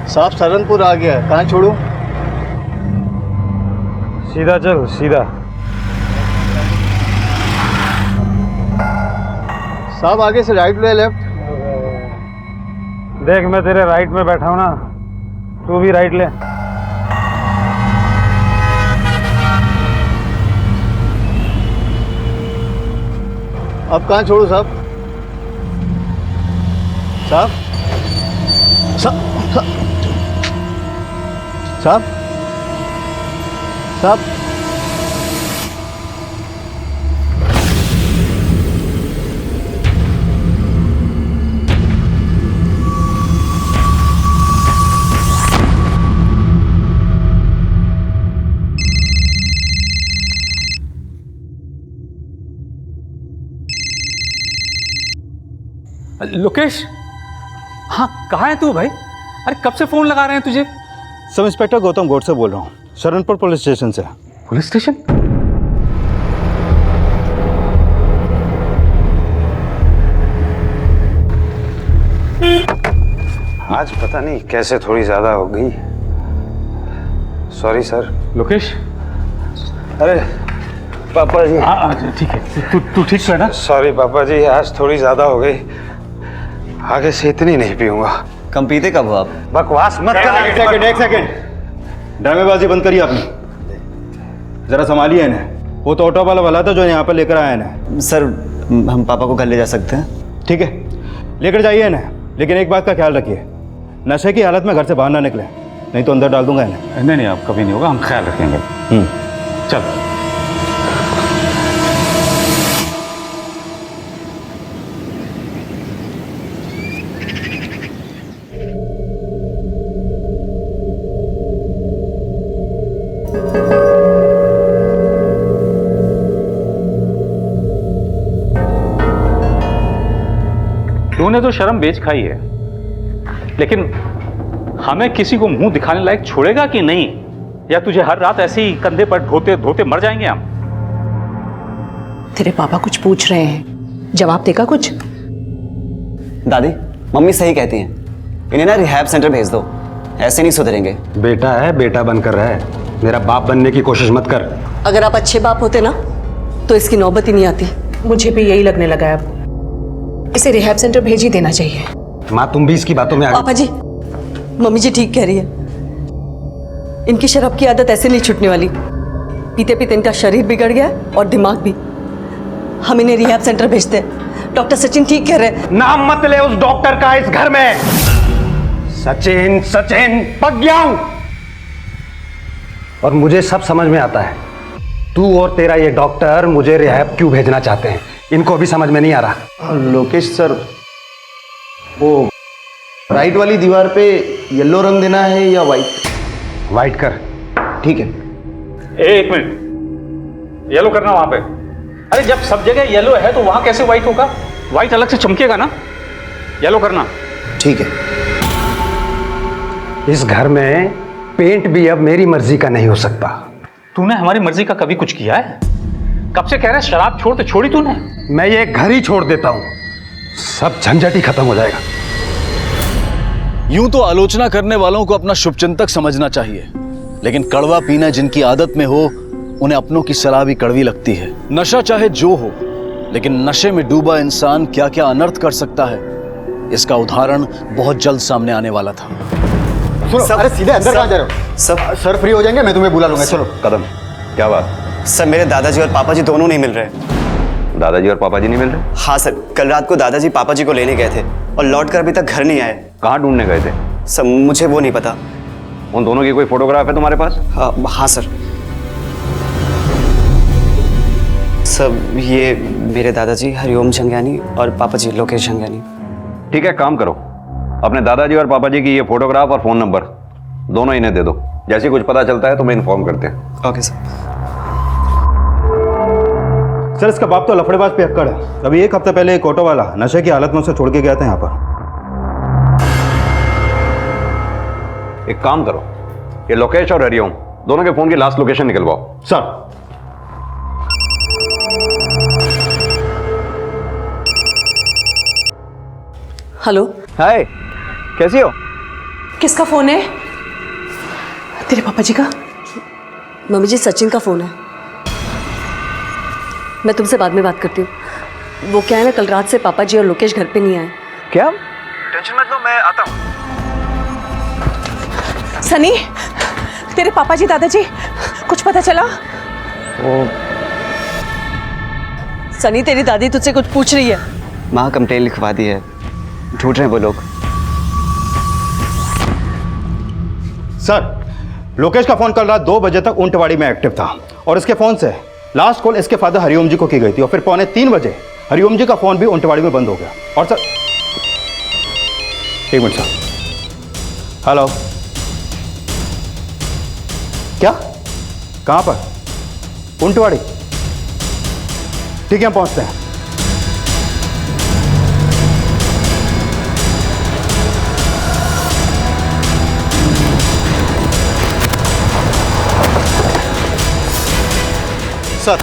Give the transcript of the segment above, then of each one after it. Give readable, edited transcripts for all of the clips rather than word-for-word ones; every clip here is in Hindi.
साहब सहारनपुर आ गया, कहाँ छोड़ूं? सीधा चल, सीधा। साहब आगे से राइट ले लेफ्ट? देख मैं तेरे राइट में बैठा हूं ना, तू भी राइट ले। अब कहाँ छोड़ूं साहब? साहब साहब साहब साहब लोकेश, हाँ कहाँ है तू भाई? अरे कब से फोन लगा रहे हैं तुझे? सब इंस्पेक्टर गौतम गौड़ से बोल रहा हूँ, सहारनपुर पुलिस स्टेशन से। Police station? आज पता नहीं कैसे थोड़ी ज्यादा हो गई। Sorry sir. लोकेश, अरे पापा जी। हाँ ठीक है, तू ठीक है ना? सॉरी पापा जी, आज थोड़ी ज्यादा हो गई। आगे से इतनी नहीं पीऊंगा। कम पीते कब हो आप? बकवास मत कर। एक सेकंड, ड्रामेबाजी बंद करिए आपने, जरा संभालिए इन्हें। वो तो ऑटो वाला वाला था जो यहाँ पर लेकर आया इन्हें। सर हम पापा को घर ले जा सकते हैं? ठीक है, लेकर जाइए इन्हें, लेकिन एक बात का ख्याल रखिए, नशे की हालत में घर से बाहर ना निकले, नहीं तो अंदर डाल दूंगा इन्हें। नहीं अब कभी नहीं होगा, हम ख्याल रखेंगे। चल। तूने तो शर्म बेच खाई है, लेकिन हमें किसी को मुंह दिखाने लायक छोड़ेगा कि नहीं? या तुझे हर रात ऐसे ही कंधे पर ढोते ढोते मर जाएंगे हम? तेरे पापा कुछ पूछ रहे हैं, जवाब देगा कुछ? दादी मम्मी सही कहती हैं, इन्हें ना रिहैब सेंटर भेज दो, ऐसे नहीं सुधरेंगे। बेटा है, बेटा बनकर रहे, मेरा बाप बनने की कोशिश मत कर। अगर आप अच्छे बाप होते ना तो इसकी नौबत ही नहीं आती। मुझे भी यही लगने लगा है, अब इसे रिहैब सेंटर भेज ही देना चाहिए। माँ तुम भी इसकी बातों में आ पापा जी, मम्मी जी ठीक कह रही है, इनकी शराब की आदत ऐसे नहीं छूटने वाली। पीते पीते इनका शरीर बिगड़ गया और दिमाग भी। हम इन्हें रिहैब सेंटर भेजते हैं, डॉक्टर सचिन ठीक कह रहे हैं। नाम मत ले उस डॉक्टर का इस घर में। सचिन सचिन पक गया हूं, और मुझे सब समझ में आता है तू और तेरा ये डॉक्टर मुझे रिहैब क्यों भेजना चाहते हैं, इनको भी समझ में नहीं आ रहा। लोकेश सर, वो राइट वाली दीवार पे येलो रंग देना है या वाइट? वाइट कर। ठीक है। एक मिनट, येलो करना वहां पे। अरे जब सब जगह येलो है तो वहां कैसे व्हाइट होगा? व्हाइट अलग से चमकेगा ना, येलो करना। ठीक है। इस घर में पेंट भी अब मेरी मर्जी का नहीं हो सकता। तूने हमारी मर्जी का कभी कुछ किया है? कब से कह रहा है शराब छोड़, तो छोड़ी तूने? मैं ये घर ही छोड़ देता हूं, सब झंझट ही खत्म हो जाएगा। यूं तो आलोचना करने वालों को अपना शुभचिंतक समझना चाहिए, लेकिन कड़वा पीना जिनकी आदत में हो उन्हें अपनों की सलाह भी कड़वी लगती है। नशा चाहे जो हो, लेकिन नशे में डूबा इंसान क्या क्या अनर्थ कर सकता है, इसका उदाहरण बहुत जल्द सामने आने वाला था। अरे सीधे अंदर कहाँ जा रहे हो? सर फ्री हो जाएंगे, मैं तुम्हें बुला लूंगा। चलो। कदम, क्या बात? सर मेरे दादाजी और पापा जी दोनों नहीं मिल रहे। दादाजी और पापा जी नहीं मिल रहे? हाँ सर, कल रात को दादाजी पापा जी को लेने गए थे और लौट कर अभी तक घर नहीं आए। कहाँ ढूंढने गए थे? सर मुझे वो नहीं पता। उन दोनों की कोई फोटोग्राफ है तुम्हारे पास? हाँ सर। सर ये मेरे दादाजी हरिओम झंगियानी और पापा जी लोकेश झंगियानी। ठीक है, काम करो, अपने दादाजी और पापा जी की ये फोटोग्राफ और फोन नंबर दोनों इन्हें दे दो। जैसे कुछ पता चलता है तो मैं इन्फॉर्म करते हैं। Okay sir. सर इसका बाप तो लफड़ेबाज पे अक्कड़ है। अभी एक हफ्ते पहले एक ऑटो वाला नशे की हालत में उसे छोड़ के गया था यहाँ पर। एक काम करो, ये लोकेश और हरिओम दोनों के फोन की लास्ट लोकेशन निकलवाओ। सर। हेलो। हाय, कैसी हो? किसका फोन है? तेरे पापा जी का? मम्मी जी सचिन का फ़ोन है। मैं तुमसे बाद में बात करती हूँ। वो क्या है ना, कल रात से पापा जी और लोकेश घर पे नहीं आए। क्या? टेंशन मत लो, मैं आता हूँ। सनी, तेरे पापा जी दादाजी कुछ पता चला? सनी, तेरी दादी तुझसे कुछ पूछ रही है। माँ कंप्लेन लिखवा दी है, ढूंढ रहे हैं वो लोग। सर, लोकेश का फोन कल रात 2 बजे तक ऊंटवाड़ी में एक्टिव था और इसके फोन से लास्ट कॉल इसके फादर हरिओम जी को की गई थी और फिर 2:45 बजे हरिओम जी का फोन भी ऊंटवाड़ी में बंद हो गया। और सर, एक मिनट सर। हेलो, क्या? कहां पर? ऊंटवाड़ी? ठीक है, हम पहुंचते हैं। सर,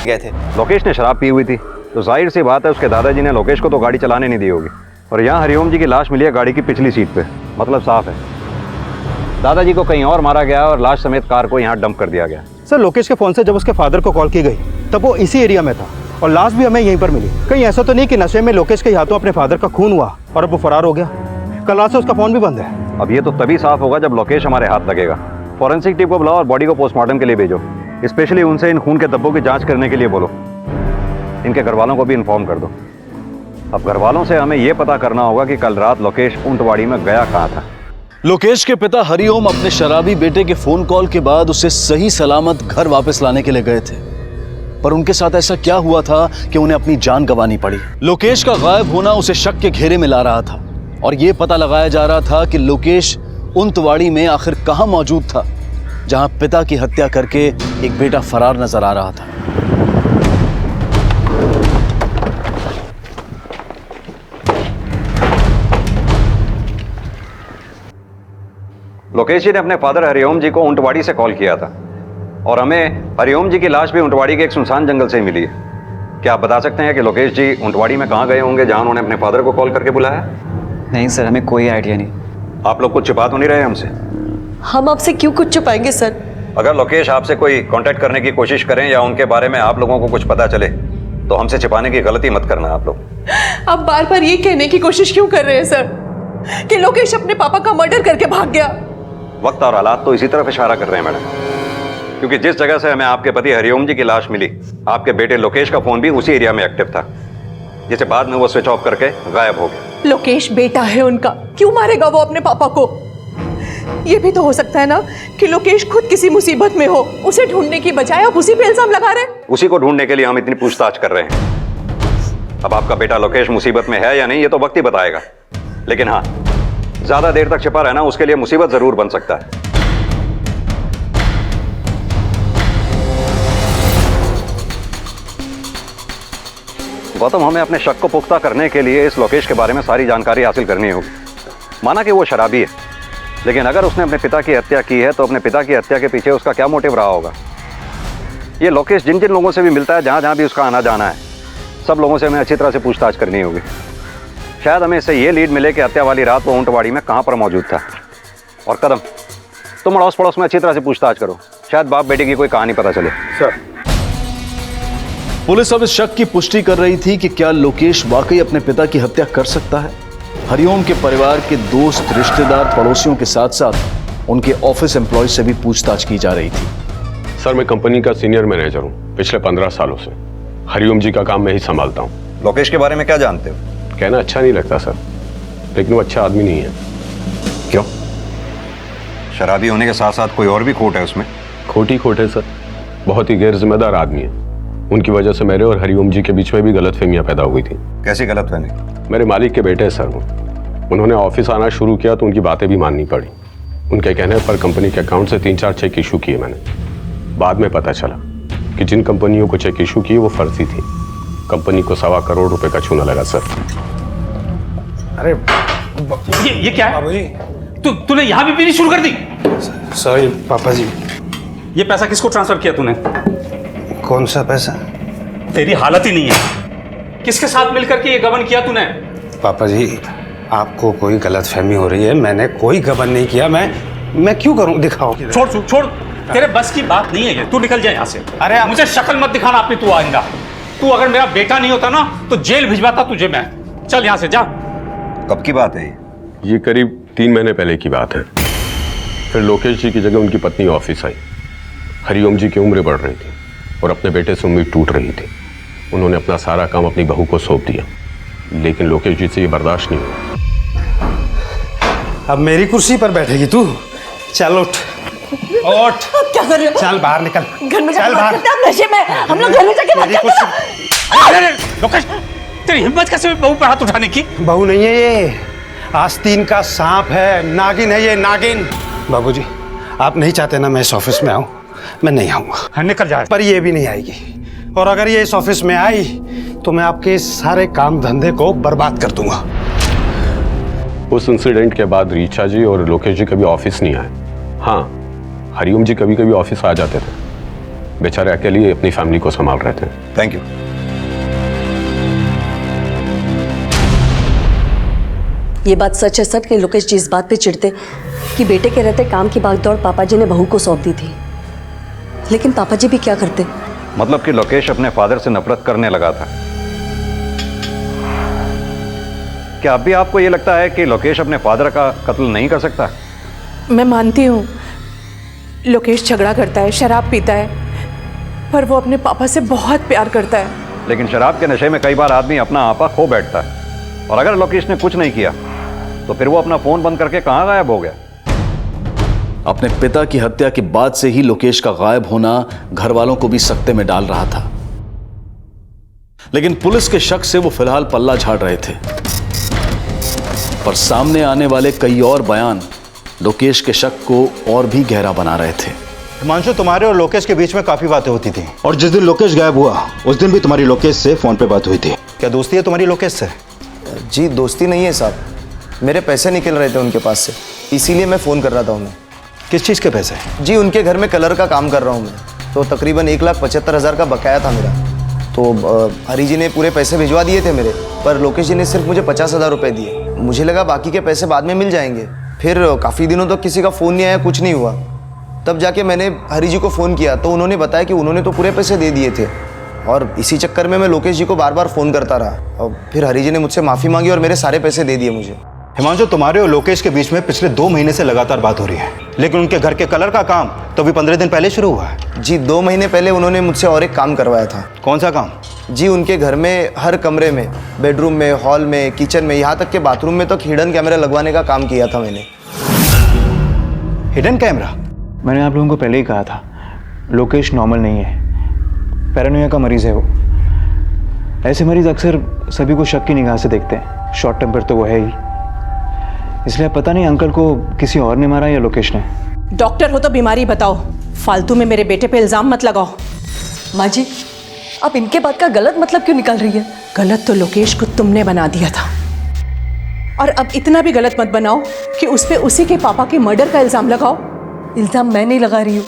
गए थे। लोकेश ने शराब पी हुई थी तो जाहिर सी बात है उसके दादाजी ने लोकेश को तो गाड़ी चलाने नहीं दी होगी। और यहाँ हरिओम जी की लाश मिली है गाड़ी की पिछली सीट पे, मतलब साफ है दादाजी को कहीं और मारा गया और लाश समेत कार को यहाँ डंप कर दिया गया। सर, लोकेश के फोन से जब उसके फादर को कॉल की गई तब वो इसी एरिया में था और लाश भी हमें यहीं पर मिली। कहीं ऐसा तो नहीं कि नशे में लोकेश के हाथों अपने फादर का खून हुआ और अब वो फरार हो गया? कल रात से उसका फोन भी बंद है। अब ये तो तभी साफ होगा जब लोकेश हमारे हाथ लगेगा। फॉरेंसिक टीम को बुलाओ और बॉडी को पोस्टमार्टम के लिए भेजो। स्पेशली उनसे इन खून के धब्बों की जांच करने के लिए बोलो। इनके घर वालों को भी इन्फॉर्म कर दो। अब घर वालों से हमें यह पता करना होगा कि कल रात लोकेश ऊंटवाड़ी में गया कहाँ था। लोकेश के पिता हरिओम अपने शराबी बेटे के फोन कॉल के बाद उसे सही सलामत घर वापस लाने के लिए गए थे, पर उनके साथ ऐसा क्या हुआ था कि उन्हें अपनी जान गंवानी पड़ी। लोकेश का गायब होना उसे शक के घेरे में ला रहा था और यह पता लगाया जा रहा था कि लोकेश ऊंटवाड़ी में आखिर कहां मौजूद था, जहां पिता की हत्या करके एक बेटा फरार नजर आ रहा था। लोकेश जी ने अपने फादर हरिओम जी को ऊंटवाड़ी से कॉल किया था और हमें हरिओम जी की लाश भी ऊंटवाड़ी के एक सुनसान जंगल से ही मिली है। क्या आप बता सकते हैं कि लोकेश जी ऊंटवाड़ी में कहाँ गए होंगे जहां उन्होंने अपने फादर को कॉल करके बुलाया? नहीं सर, हमें कोई आइडिया नहीं। आप लोग कुछ छिपा तो नहीं रहे हमसे? हम आपसे क्यों कुछ छुपाएंगे सर? अगर लोकेश आपसे कोई कांटेक्ट करने की कोशिश करें या उनके बारे में आप लोगों को कुछ पता चले तो हमसे छिपाने की गलती मत करना आप लोग। आप बार बार ये कहने की कोशिश क्यों कर रहे हैं सर कि लोकेश अपने पापा का मर्डर करके भाग गया? वक्त और हालात तो इसी तरफ इशारा कर रहे हैं मैडम, क्योंकि जिस जगह से हमें आपके पति हरिओम जी की लाश मिली, आपके बेटे लोकेश का फोन भी उसी एरिया में एक्टिव था, जिसे बाद में वो स्विच ऑफ करके गायब हो गया। लोकेश बेटा है उनका, क्यों मारेगा वो अपने पापा को? ये भी तो हो सकता है ना कि लोकेश खुद किसी मुसीबत में हो, उसे ढूंढने की बजाय आप उसी पे इल्जाम लगा रहे हैं। उसी को ढूंढने के लिए हम इतनी पूछताछ कर रहे हैं। अब आपका बेटा लोकेश मुसीबत में है या नहीं ये तो वक्त ही बताएगा, लेकिन हाँ, ज्यादा देर तक छिपा रहना उसके लिए मुसीबत जरूर बन सकता है। गौतम, हमें अपने शक को पुख्ता करने के लिए इस लोकेश के बारे में सारी जानकारी हासिल करनी होगी। माना कि वो शराबी है, लेकिन अगर उसने अपने पिता की हत्या की है तो अपने पिता की हत्या के पीछे उसका क्या मोटिव रहा होगा? ये लोकेश जिन जिन लोगों से भी मिलता है, जहां जहां भी उसका आना जाना है, सब लोगों से हमें अच्छी तरह से पूछताछ करनी होगी। शायद हमें इससे ये लीड मिले कि हत्या वाली रात वो ऊंटवाड़ी में कहां पर मौजूद था। और कदम, तुम अड़ोस पड़ोस में अच्छी तरह से पूछताछ करो, शायद बाप बेटे की कोई कहानी पता चले। सर, पुलिस अब इस शक की पुष्टि कर रही थी कि क्या लोकेश वाकई अपने पिता की हत्या कर सकता है। हरिओम के परिवार के दोस्त, रिश्तेदार, पड़ोसियों के साथ साथ उनके ऑफिस एम्प्लॉय से भी पूछताछ की जा रही थी। सर, मैं कंपनी का सीनियर मैनेजर हूँ पिछले 15 सालों से। हरिओम जी का काम मैं ही संभालता हूँ। लोकेश के बारे में क्या जानते हो? कहना अच्छा नहीं लगता सर, लेकिन वो अच्छा आदमी नहीं है। क्यों? शराबी होने के साथ साथ कोई और भी खोट है उसमें? खोटी खोट है सर, बहुत ही गैर जिम्मेदार आदमी है। उनकी वजह से मेरे और हरिओम जी के बीच में भी गलतफहमियां पैदा हुई थी। कैसी गलतफहमी? मेरे मालिक के बेटे हैं सर वो। उन्होंने ऑफिस आना शुरू किया तो उनकी बातें भी माननी पड़ी। उनके कहने पर कंपनी के अकाउंट से 3-4 चेक इशू किए मैंने। बाद में पता चला कि जिन कंपनियों को चेक इशू किए वो फर्जी थी। कंपनी को 1.25 करोड़ रुपए का चूना लगा सर। अरे ये क्या है बाबूजी? तूने यहाँ भी पीनी शुरू कर दी? सॉरी पापा जी। ये पैसा किसको ट्रांसफर किया तूने? कौन सा पैसा? तेरी हालत ही नहीं है। किसके साथ मिलकर के ये गबन किया तूने? पापा जी, आपको कोई गलतफहमी हो रही है। मैंने कोई गबन नहीं किया। मैं क्यों करूं? दिखाओ। छोड़ छोड़, तेरे बस की बात नहीं है ये। तू निकल जाए यहाँ से। अरे मुझे शक्ल मत दिखाना अपनी तू आइंदा। तू अगर मेरा बेटा नहीं होता ना तो जेल भिजवाता तुझे मैं। चल यहाँ से जा। कब की बात है ये करीब 3 महीने पहले की बात है। फिर लोकेश जी की जगह उनकी पत्नी ऑफिस आई। हरिओम जी की उम्र बढ़ रही थी और अपने बेटे से उम्मीद टूट रही थी। उन्होंने अपना सारा काम अपनी बहू को सौंप दिया, लेकिन लोकेश जी से ये बर्दाश्त नहीं हुआ। अब मेरी कुर्सी पर बैठेगी तू? चल उठ उठ। आप क्या कर रहे हो? चल बाहर निकल। घर में चल जाके बात बाहर। करते हैं, आप नशे में। हम लोग घर में जाके बात मेरी करते हैं। कुर्सी। अरे लोकेश, तेरी हिम्मत कैसे हुई बहू पर हाथ उठाने की? बहू नहीं है ये, आस्तीन का सांप है, नागिन है ये, नागिन। बाबूजी, आप नहीं चाहते ना मैं इस ऑफिस में आऊं? मैं नहीं आऊंगा। निकल जा। पर ये भी नहीं आएगी, और अगर ये इस ऑफिस में आई तो मैं आपके सारे काम धंधे को बर्बाद कर दूंगा। उस इंसिडेंट के बाद रीचा जी और लोकेश जी कभी ऑफिस नहीं आए। हाँ, हरिओम जी कभी कभी ऑफिस आ जाते थे। बेचारे अकेले अपनी फैमिली को संभाल रहे थे। Thank you. ये बात सच है सर कि लोकेश जी इस बात पे चिढ़ते कि बेटे के रहते काम की भागदौड़ पापा जी ने बहू को सौंप दी थी, लेकिन पापा जी भी क्या करते? मतलब कि लोकेश अपने फादर से नफरत करने लगा था। क्या अब भी आपको यह लगता है कि लोकेश अपने फादर का कत्ल नहीं कर सकता? मैं मानती हूँ लोकेश झगड़ा करता है, शराब पीता है, पर वो अपने पापा से बहुत प्यार करता है। लेकिन शराब के नशे में कई बार आदमी अपना आपा खो बैठता है, और अगर लोकेश ने कुछ नहीं किया तो फिर वो अपना फोन बंद करके कहाँ गायब हो गया? अपने पिता की हत्या के बाद से ही लोकेश का गायब होना घर वालों को भी सकते में डाल रहा था, लेकिन पुलिस के शक से वो फिलहाल पल्ला झाड़ रहे थे। पर सामने आने वाले कई और बयान लोकेश के शक को और भी गहरा बना रहे थे। हिमांशु, तुम्हारे और लोकेश के बीच में काफी बातें होती थी, और जिस दिन लोकेश गायब हुआ उस दिन भी तुम्हारी लोकेश से फोन पे बात हुई थी। क्या दोस्ती है तुम्हारी लोकेश से? जी दोस्ती नहीं है साहब, मेरे पैसे निकल रहे थे उनके पास से, इसीलिए मैं फ़ोन कर रहा था उन्हें। किस चीज़ के पैसे? जी उनके घर में कलर का काम कर रहा हूँ मैं, तो तकरीबन 1,75,000 का बकाया था मेरा। तो हरी जी ने पूरे पैसे भिजवा दिए थे मेरे, पर लोकेश जी ने सिर्फ मुझे 50,000 रुपये दिए। मुझे लगा बाकी के पैसे बाद में मिल जाएंगे। फिर काफ़ी दिनों तक किसी का फ़ोन नहीं आया, कुछ नहीं हुआ। तब जाके मैंने हरी जी को फ़ोन किया तो उन्होंने बताया कि उन्होंने तो पूरे पैसे दे दिए थे, और इसी चक्कर में मैं लोकेश जी को बार बार फ़ोन करता रहा। और फिर हरी जी ने मुझसे माफ़ी मांगी और मेरे सारे पैसे दे दिए मुझे। हिमांशु, तुम्हारे और लोकेश के बीच में पिछले 2 महीने से लगातार बात हो रही है, लेकिन उनके घर के कलर का काम तो अभी 15 दिन पहले शुरू हुआ है। जी 2 महीने पहले उन्होंने मुझसे और एक काम करवाया था। कौन सा काम? जी उनके घर में हर कमरे में, बेडरूम में, हॉल में, किचन में, यहाँ तक के बाथरूम में तक हिडन कैमरा लगवाने का काम किया था मैंने। Hidden camera? मैंने आप लोगों को पहले ही कहा था, लोकेश नॉर्मल नहीं है, पैरानोया का मरीज़ है वो। ऐसे मरीज़ अक्सर सभी को शक की निगाह से देखते हैं। शॉर्ट टेम्पर तो वो है ही, इसलिए पता नहीं अंकल को किसी और ने मारा या लोकेश ने। डॉक्टर हो तो बीमारी बताओ, फालतू में मेरे बेटे पे इल्ज़ाम मत लगाओ। माँ जी, आप इनके बात का गलत मतलब क्यों निकाल रही है? गलत तो लोकेश को तुमने बना दिया था, और अब इतना भी गलत मत बनाओ कि उस पे उसी के पापा के मर्डर का इल्ज़ाम लगाओ। इल्ज़ाम मैं नहीं लगा रही हूँ,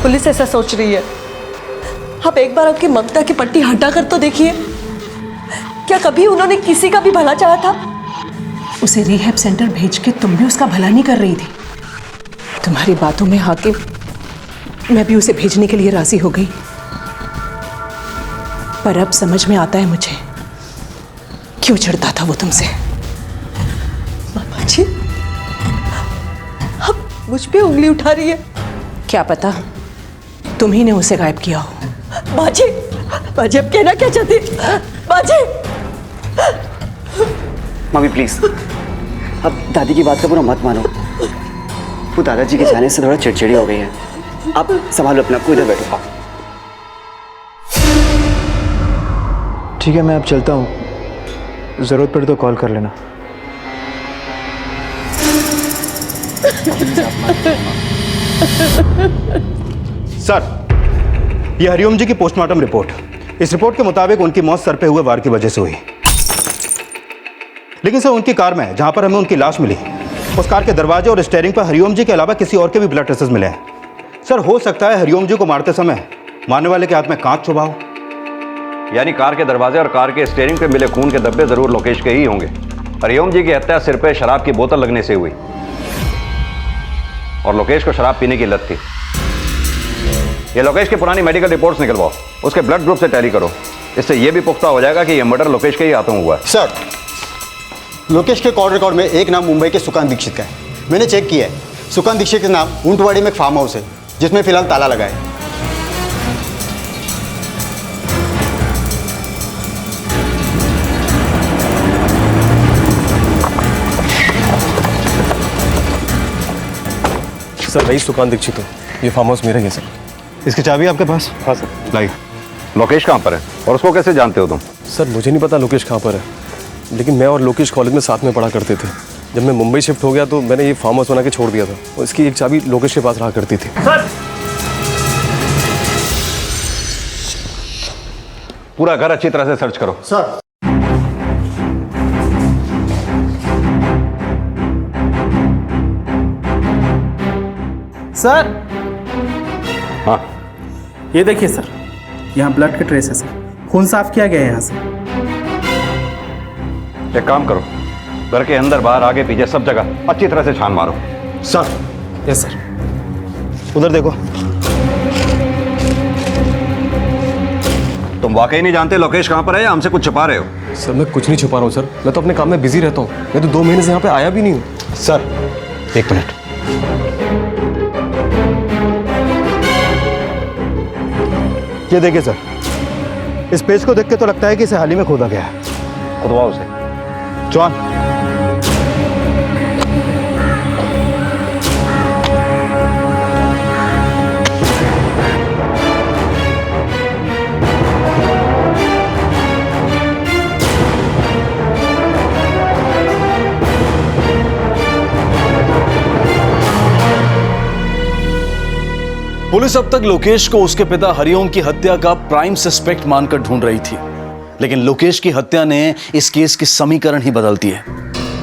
पुलिस ऐसा सोच रही है। आप एक बार आपकी ममता की पट्टी हटा कर तो देखिए, क्या कभी उन्होंने किसी का भी भला चाहा था? उसे रिहैब सेंटर भेज के तुम भी उसका भला नहीं कर रही थी। तुम्हारी बातों में आके मैं भी उसे भेजने के लिए राजी हो गई, पर अब समझ में आता है मुझे क्यों चिढ़ता था वो तुमसे। मामा जी, आप मुझ पे उंगली उठा रही है। क्या पता तुम ही ने उसे गायब किया हो। बाजी, बाजी अब कहना क्या चाहती? बाजी, मम्मी प्लीज, अब दादी की बात का पूरा मत मानो। वो दादाजी के जाने से थोड़ा चिड़चिड़ी हो गई है। आप संभालो अपने आप को, इधर बैठो। ठीक है, मैं अब चलता हूँ, ज़रूरत पड़े तो कॉल कर लेना। सर, ये हरिओम जी की पोस्टमार्टम रिपोर्ट, इस रिपोर्ट के मुताबिक उनकी मौत सर पे हुए वार की वजह से हुई। लेकिन सर, उनकी कार में जहां पर हमें उनकी लाश मिली, उस कार के दरवाजे और स्टीयरिंग पर हरिओम जी के अलावा किसी और के भी ब्लड ट्रेसेस मिले हैं। सर, हो सकता है हरिओम जी को मारते समय मारने वाले के हाथ में कांच चुभा हो। यानी कार के दरवाजे और कार के स्टीयरिंग पे मिले खून के धब्बे जरूर लोकेश के ही होंगे। हरिओम जी की हत्या सिर पे शराब की बोतल लगने से हुई और लोकेश को शराब पीने की लत थी। ये लोकेश की पुरानी मेडिकल रिपोर्ट्स निकलवाओ, उसके ब्लड ग्रुप से टैली करो। इससे यह भी पुख्ता हो जाएगा कि यह मर्डर लोकेश के ही हाथों हुआ है। सर, लोकेश के कॉल रिकॉर्ड में एक नाम मुंबई के सुकांत दीक्षित का है। मैंने चेक किया है, सुकांत दीक्षित के नाम ऊंटवाड़ी में एक फार्म हाउस है जिसमें फिलहाल ताला लगा है। सर वही सुकांत दीक्षित हूँ, ये फार्म हाउस मेरा ही है सर। इसकी चाबी आपके पास? हाँ सर। लाइए। लोकेश कहाँ पर है और उसको कैसे जानते हो तुम? सर मुझे नहीं पता लोकेश कहाँ पर है, लेकिन मैं और लोकेश कॉलेज में साथ में पढ़ा करते थे। जब मैं मुंबई शिफ्ट हो गया तो मैंने ये फार्म हाउस बना के छोड़ दिया था और इसकी एक चाबी लोकेश के पास रहा करती थी। सर, पूरा घर अच्छी तरह से सर्च करो। सर, सर हाँ, ये देखिए सर, यहाँ ब्लड के ट्रेस है सर, खून साफ किया गया है यहाँ से। एक काम करो, घर के अंदर बाहर आगे पीछे सब जगह अच्छी तरह से छान मारो। सर। Yes sir. उधर देखो। तुम वाकई नहीं जानते लोकेश कहाँ पर है या हमसे कुछ छुपा रहे हो? सर मैं कुछ नहीं छुपा रहा हूँ सर, मैं तो अपने काम में बिजी रहता हूँ। मैं तो 2 महीने से यहाँ पे आया भी नहीं हूँ। सर, एक मिनट। ये देखिए सर, इस पेज को देख के तो लगता है कि इसे हाल ही में खोदा गया है। खुदवाओ उसे। जॉन, पुलिस अब तक लोकेश को उसके पिता हरिओम की हत्या का प्राइम सस्पेक्ट मानकर ढूंढ रही थी, लेकिन लोकेश की हत्या ने इस केस की समीकरण ही बदल दिए।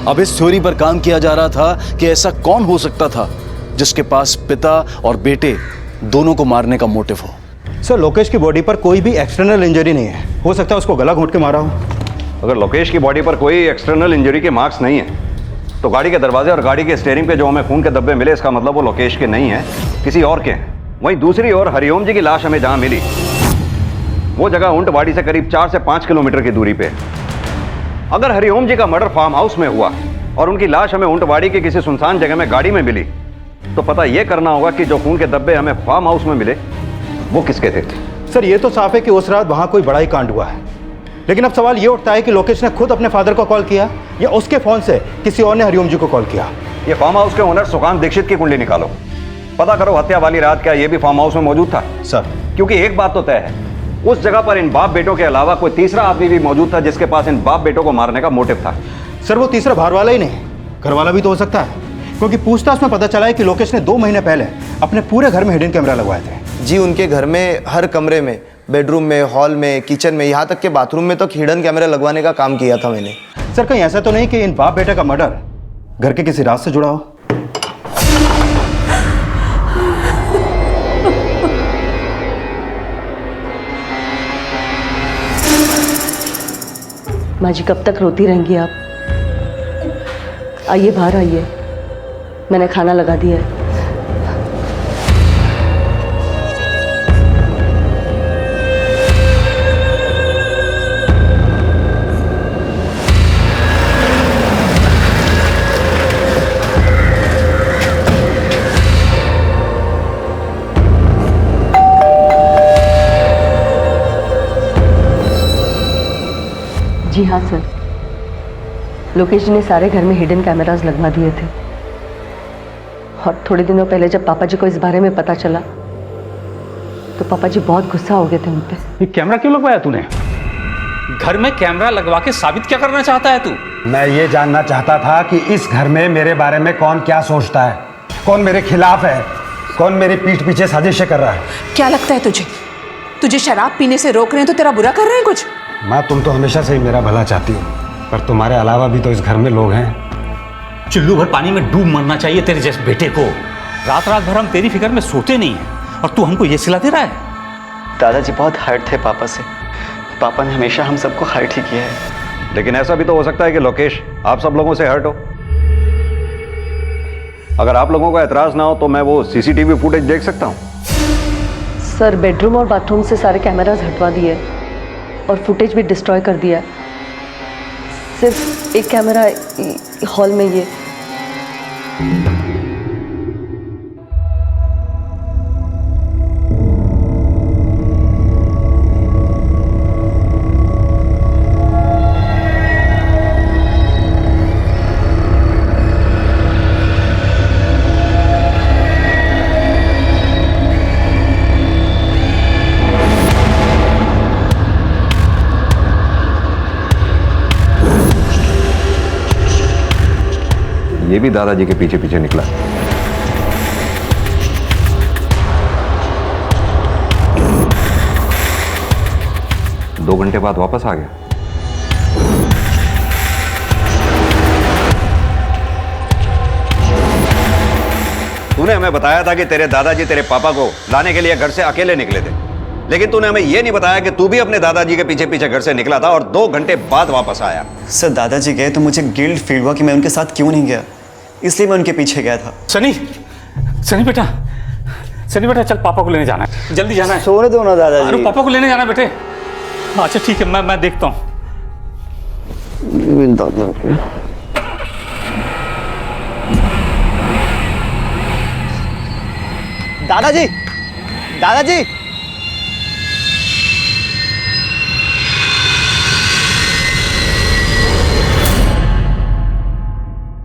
अब इस थ्योरी पर काम किया जा रहा था कि ऐसा कौन हो सकता था जिसके पास पिता और बेटे दोनों को मारने का मोटिव हो। सर, लोकेश की बॉडी पर कोई भी एक्सटर्नल इंजरी नहीं है। हो सकता है उसको गला घोंट के मारा हो। अगर लोकेश की बॉडी पर कोई एक्सटर्नल इंजरी के मार्क्स नहीं है तो गाड़ी के दरवाजे और गाड़ी के स्टीयरिंग पे जो हमें खून के धब्बे मिले, इसका मतलब वो लोकेश के नहीं है, किसी और के हैं। वहीं दूसरी ओर हरिओम जी की लाश हमें जहां मिली वो जगह ऊंटवाड़ी से करीब 4 से 5 किलोमीटर की दूरी पे है। अगर हरिओम जी का मर्डर फार्म हाउस में हुआ और उनकी लाश हमें ऊंटवाड़ी की किसी सुनसान जगह में गाड़ी में मिली, तो पता यह करना होगा कि जो खून के धब्बे हमें फार्म हाउस में मिले वो किसके थे। सर, ये तो साफ है कि उस रात वहां कोई बड़ा ही कांड हुआ है, लेकिन अब सवाल ये उठता है कि लोकेश ने खुद अपने फादर को कॉल किया या उसके फोन से किसी और ने हरिओम जी को कॉल किया। ये फार्म हाउस के ओनर सुकांत दीक्षित की कुंडली निकालो, पता करो हत्या वाली रात क्या ये भी फार्म हाउस में मौजूद था। सर, क्योंकि एक बात तो तय है, उस जगह पर इन बाप बेटों के अलावा कोई तीसरा आदमी भी मौजूद था जिसके पास इन बाप बेटों को मारने का मोटिव था। सर, वो तीसरा बाहर वाला ही नहीं, घर वाला भी तो हो सकता है, क्योंकि पूछताछ में पता चला है कि लोकेश ने 2 महीने पहले अपने पूरे घर में हिडन कैमरा लगवाए थे। जी, उनके घर में हर कमरे में, बेडरूम में, हॉल में, किचन में, यहाँ तक के बाथरूम में तक हिडन कैमरा लगवाने का काम किया था मैंने। सर, कहीं ऐसा तो नहीं कि इन बाप बेटे का मर्डर घर के किसी राज से जुड़ा हो? माँ जी कब तक रोती रहेंगी आप? आइए बाहर आइए, मैंने खाना लगा दिया है। जी हाँ सर, लोकेश जी ने सारे घर में हिडन कैमरास लगवा दिए थे और थोड़े दिनों पहले जब पापा जी को इस बारे में पता चला तो पापा जी बहुत गुस्सा हो गए थे मुझ पे। ये कैमरा क्यों लगवाया तूने? घर में कैमरा लगवा के साबित क्या करना चाहता है तू? मैं ये जानना चाहता था कि इस घर में मेरे बारे में कौन क्या सोचता है, कौन मेरे खिलाफ है, कौन मेरी पीठ पीछे साजिशें कर रहा है। क्या लगता है तुझे? तुझे शराब पीने से रोक रहे हैं तो तेरा बुरा कर रहे हैं कुछ? माँ, तुम तो हमेशा से ही मेरा भला चाहती हो, पर तुम्हारे अलावा भी तो इस घर में लोग हैं। चुल्लू भर पानी में डूब मरना चाहिए तेरे जैसे बेटे को। रात रात भर हम तेरी फिक्र में सोते नहीं हैं और तू हमको ये सिला दे रहा है। दादाजी बहुत हर्ट थे पापा से, पापा ने हमेशा हम सबको हर्ट ही किया है। लेकिन ऐसा भी तो हो सकता है कि लोकेश आप सब लोगों से हर्ट हो। अगर आप लोगों को एतराज ना हो तो मैं वो सीसीटीवी फुटेज देख सकता हूँ। सर बेडरूम और बाथरूम से सारे कैमरास हटवा दिए और फुटेज भी डिस्ट्रॉय कर दिया। सिर्फ एक कैमरा हॉल में ये। ये भी दादाजी के पीछे पीछे निकला। दो घंटे बाद वापस आ गया। तूने हमें बताया था कि तेरे दादाजी तेरे पापा को लाने के लिए घर से अकेले निकले थे, लेकिन तूने हमें यह नहीं बताया कि तू भी अपने दादाजी के पीछे पीछे घर से निकला था और 2 घंटे बाद वापस आया। सर दादाजी गए तो मुझे गिल्ट फील हुआ कि मैं उनके साथ क्यों नहीं गया, इसलिए मैं उनके पीछे गया था। सनी, सनी बेटा, सनी बेटा चल, पापा को लेने जाना है, जल्दी जाना है। सोने दो ना दादाजी। अरे पापा को लेने जाना है बेटे। अच्छा ठीक है, मैं देखता हूँ। दादाजी, दादाजी,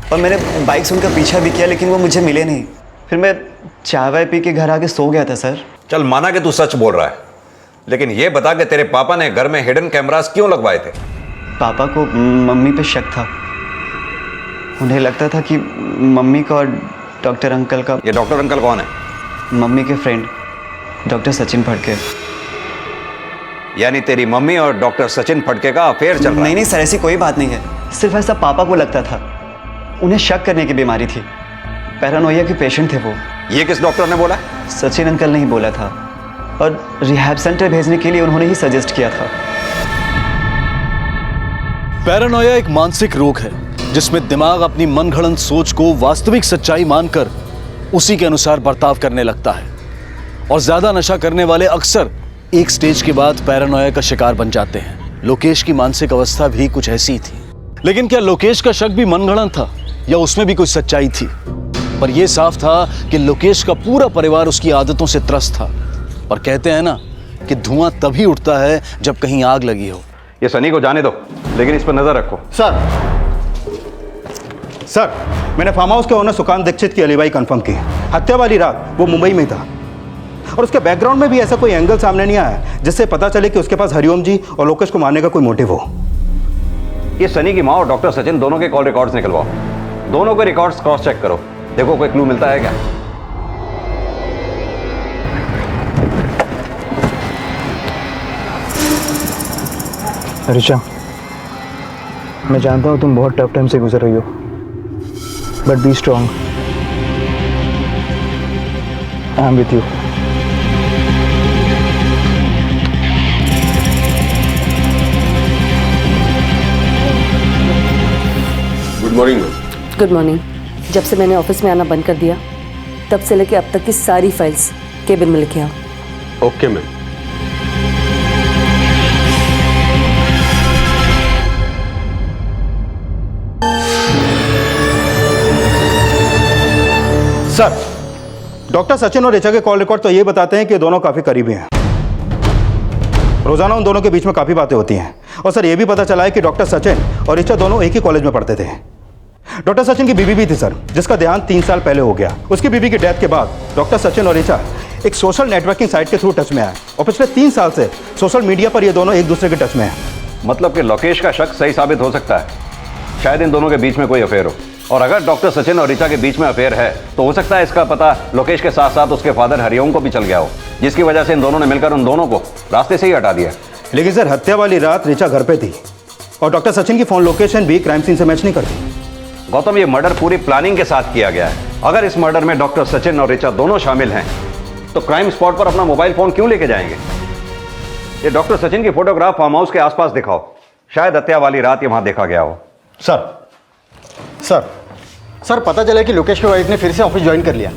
और मैंने बाइक से उनका पीछा भी किया लेकिन वो मुझे मिले नहीं। फिर मैं चाय वाय पी के घर आके सो गया था सर। चल माना कि तू सच बोल रहा है, लेकिन यह बता कि तेरे पापा ने घर में हिडन कैमरास क्यों लगवाए थे? पापा को मम्मी पे शक था। उन्हें लगता था कि मम्मी का और डॉक्टर अंकल का। ये डॉक्टर अंकल कौन है? मम्मी के फ्रेंड डॉक्टर सचिन फड़के। यानी तेरी मम्मी और डॉक्टर सचिन फड़के का अफेयर चल रहा है? नहीं नहीं सर, ऐसी कोई बात नहीं है। सिर्फ ऐसा पापा को लगता था। उन्हें शक करने की बीमारी थी, पैरानोइया के पेशेंट थे वो। ये किस डॉक्टर ने बोला? सचिन अंकल ने ही बोला था, और रिहैब सेंटर भेजने के लिए उन्होंने ही सजेस्ट किया था। पैरानोया एक मानसिक रोग है जिसमें दिमाग अपनी मनगढ़ंत सोच को वास्तविक सच्चाई मानकर उसी के अनुसार बर्ताव करने लगता है, और ज्यादा नशा करने वाले अक्सर एक स्टेज के बाद पैरानोया का शिकार बन जाते हैं। लोकेश की मानसिक अवस्था भी कुछ ऐसी थी। लेकिन क्या लोकेश का शक भी मनगढ़ंत था या उसमें भी कुछ सच्चाई थी? पर यह साफ था कि लोकेश का पूरा परिवार उसकी आदतों से त्रस्त था। और कहते हैं ना कि धुआं तभी उठता है जब कहीं आग लगी हो। ये सनी को जाने दो, लेकिन इस पर नजर रखो। सर, मैंने फार्म हाउस के ओनर सुकांत दीक्षित की अलीबाई कंफर्म की। हत्या वाली रात वो मुंबई में था, और उसके बैकग्राउंड में भी ऐसा कोई एंगल सामने नहीं आया जिससे पता चले कि उसके पास हरिओम जी और लोकेश को मारने का कोई मोटिव हो। ये सनी की माँ और डॉक्टर सचिन दोनों के कॉल रिकॉर्ड्स निकलवाओ। दोनों के रिकॉर्ड्स क्रॉस चेक करो, देखो कोई क्लू मिलता है क्या। ऋचा, मैं जानता हूँ तुम बहुत टफ टाइम से गुजर रही हो, but B strong. I am with you. Good morning ma'am. Good morning. जब से मैंने ऑफिस में आना बंद कर दिया तब से लेके अब तक की सारी फाइल्स केबिन में लिखे आओ। Okay ma'am. Sir, doctor Sachin और ऋचा के कॉल रिकॉर्ड तो ये बताते हैं कि दोनों काफी करीबी हैं। रोजाना उन दोनों के बीच में काफी बातें होती हैं। और सर, ये भी पता चला है कि डॉक्टर सचिन और ऋचा दोनों एक ही कॉलेज में पढ़ते थे। डॉक्टर सचिन की बीवी भी थी सर, जिसका देहांत 3 साल पहले हो गया। उसकी बीवी की डेथ के बाद डॉक्टर सचिन और ऋचा एक सोशल नेटवर्किंग साइट के थ्रू टच में आए, और पिछले 3 साल से सोशल मीडिया पर ये दोनों एक दूसरे के टच में हैं। मतलब कि लोकेश का शक सही साबित हो सकता है, शायद इन दोनों के बीच में कोई अफेयर हो। और अगर डॉक्टर सचिन और ऋचा के बीच में अफेयर है तो हो सकता है इसका पता लोकेश के साथ साथ उसके फादर हरिओम को भी चल गया हो, जिसकी वजह से इन दोनों ने मिलकर उन दोनों को रास्ते से ही हटा दिया। लेकिन सर, हत्या वाली रात ऋचा घर पे थी, और डॉक्टर सचिन की फोन लोकेशन भी क्राइम सीन से मैच नहीं करती। गौतम, ये मर्डर पूरी प्लानिंग के साथ किया गया है। अगर इस मर्डर में डॉक्टर सचिन और ऋचा दोनों शामिल हैं तो क्राइम स्पॉट पर अपना मोबाइल फोन क्यों लेके जाएंगे? ये डॉक्टर सचिन की फोटोग्राफ फार्म हाउस के आसपास दिखाओ। शायद हत्या वाली रात ये वहां देखा गया हो। सर पता चला कि लोकेश की वाइफ ने फिर से ऑफिस ज्वाइन कर लिया।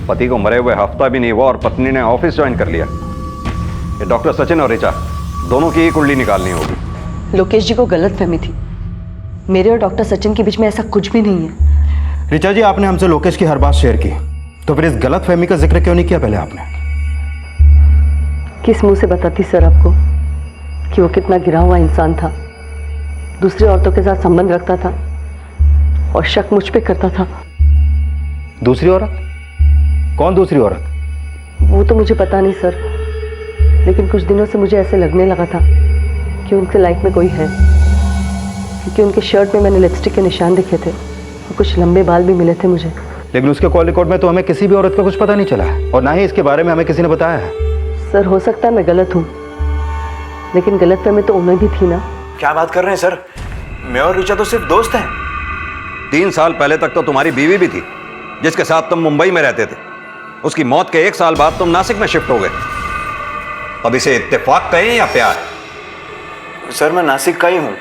पति को मरे हुए हफ्ता भी नहीं हुआ और पत्नी ने ऑफिस ज्वाइन कर लिया। ये डॉक्टर सचिन और ऋचा दोनों की ही कुंडली निकालनी होगी। लोकेश जी को गलत फहमी थी। मेरे और डॉक्टर सचिन के बीच में ऐसा कुछ भी नहीं है। ऋचा जी, आपने हमसे लोकेश की हर बात शेयर की, तो फिर इस गलत फहमी का जिक्र क्यों नहीं किया पहले आपने? किस मुंह से बताती सर आपको कि वो कितना गिरा हुआ इंसान था, दूसरी औरतों के साथ संबंध रखता था और शक मुझ पे करता था। दूसरी औरत? कौन दूसरी औरत? वो तो मुझे पता नहीं सर, लेकिन कुछ दिनों से मुझे ऐसे लगने लगा था कि उनके लाइफ में कोई है, क्योंकि उनके शर्ट में मैंने लिपस्टिक के निशान देखे थे और कुछ लंबे बाल भी मिले थे मुझे। लेकिन उसके कॉल रिकॉर्ड में तो हमें किसी भी औरत का कुछ पता नहीं चला है और ना ही इसके बारे में हमें किसी ने बताया है। सर हो सकता है मैं गलत हूँ, लेकिन गलत फहमी तो उन्हें भी थी ना। क्या बात कर रहे हैं सर? मैं और ऋचा तो सिर्फ दोस्त हैं। 3 साल पहले तक तो तुम्हारी बीवी भी थी, जिसके साथ तुम मुंबई में रहते थे। उसकी मौत के 1 साल बाद तुम नासिक में शिफ्ट हो गए। अब इसे इत्तेफाक कहें या प्यार? सर मैं नासिक का ही हूँ।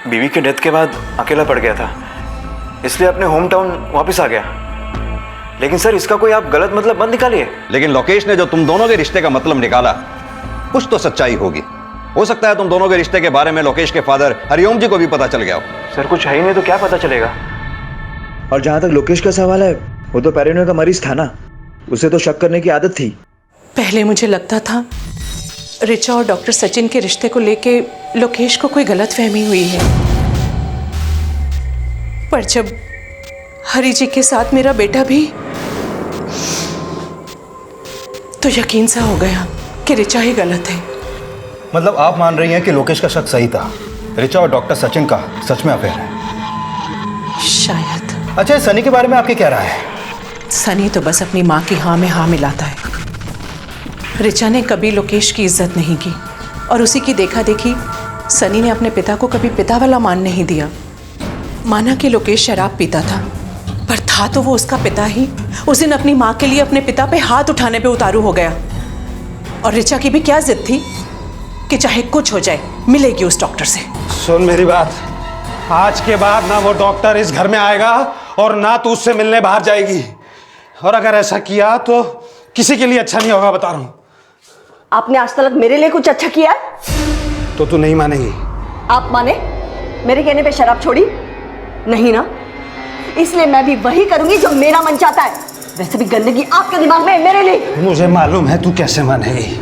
बीवी के डेथ के बाद अकेला पड़ गया था, इसलिए अपने होम टाउन वापस आ गया। लेकिन सर इसका कोई आप गलत मतलब मत निकालिए। लेकिन लोकेश ने जो तुम दोनों के रिश्ते का मतलब निकाला, कुछ तो सच्चाई होगी। हो सकता है तुम दोनों के रिश्ते के बारे में लोकेश के फादर हरिओम जी को भी पता चल गया हो। सर कुछ है ही नहीं तो क्या पता चलेगा। और जहां तक लोकेश का सवाल है, वो तो पैरानोइया का मरीज था ना, उसे तो शक करने की आदत थी। पहले मुझे लगता था ऋचा और डॉक्टर सचिन के रिश्ते को लेके लोकेश को कोई गलतफहमी हुई है, पर जब हरि जी के साथ मेरा बेटा भी, तो यकीन सा हो गया कि ऋचा ही गलत है। मतलब आप मान रही हैं कि लोकेश का शक सही था, ऋचा और डॉक्टर सचिन का सच में अफेयर है? शायद। अच्छा, सनी के बारे में आपकी क्या राय है? सनी तो बस अपनी माँ की हाँ में हाँ मिलाता है। ऋचा ने कभी लोकेश की इज्जत नहीं की और उसी की देखा देखी सनी ने अपने पिता को कभी पिता वाला मान नहीं दिया। माना कि लोकेश शराब पीता था, पर था तो वो उसका पिता ही। उस दिन अपनी माँ के लिए अपने पिता पे हाथ उठाने पे उतारू हो गया। और ऋचा की भी क्या जिद थी कि चाहे कुछ हो जाए मिलेगी उस डॉक्टर से। सुन मेरी बात, आज के बाद ना वो डॉक्टर इस घर में आएगा और ना तू उससे मिलने बाहर जाएगी। और अगर ऐसा किया तो किसी के लिए अच्छा नहीं होगा, बता रहा हूं। आपने आज तक मेरे लिए कुछ अच्छा किया? तो तू नहीं मानेगी। आप माने? मेरे कहने पे शराब छोड़ी? नहीं ना, इसलिए मैं भी वही करूंगी जो मेरा मन चाहता है। वैसे भी गंदगी आपके दिमाग में है मेरे लिए। मुझे मालूम है तू कैसे मानेगी।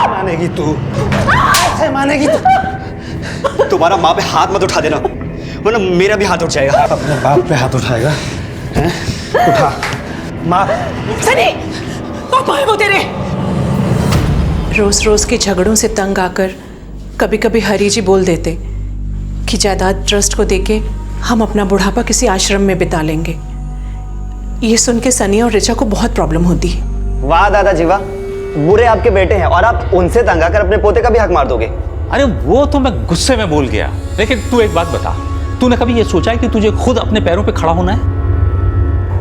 मानेगी तू, कैसे मानेगी तू? तुम्हारा माँ पे हाथ मत उठा देना, वरना मेरा भी हाथ उठ जाएगा। अपने बाप पे हाथ उठाएगा? हैं? उठा माँ। सनी, पापा है वो तेरे। रोज रोज के झगड़ों से तंग आकर कभी कभी हरि जी बोल देते कि जायदाद ट्रस्ट को देके हम अपना बुढ़ापा किसी आश्रम में बिता लेंगे। ये सुन के सनी और ऋचा को बहुत प्रॉब्लम होती है। वाह दादाजी वाह, बुरे आपके बेटे हैं और आप उनसे तंग आकर अपने पोते का भी हक मार दोगे। अरे वो तो मैं गुस्से में बोल गया, लेकिन तू एक बात बता, तूने कभी ये सोचा है कि तुझे खुद अपने पैरों पे खड़ा होना है?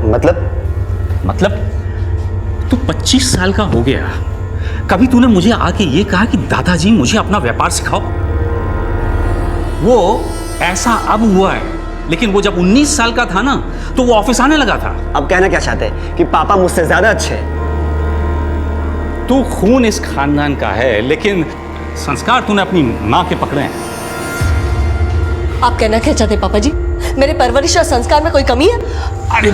मतलब तू 25 साल का हो गया, कभी तूने मुझे आके ये कहा कि दादाजी मुझे अपना व्यापार सिखाओ? वो ऐसा अब हुआ है, लेकिन वो जब 19 साल का था ना, तो वो ऑफिस आने लगा था। अब कहना क्या चाहते हैं कि पापा मुझसे ज्यादा अच्छे हैं? तू खून इस खानदान का है, लेकिन संस्कार तूने अपनी माँ के पकड़े हैं। आप कहना क्या चाहते पापा जी? मेरे परवरिश और संस्कार में कोई कमी है? अरे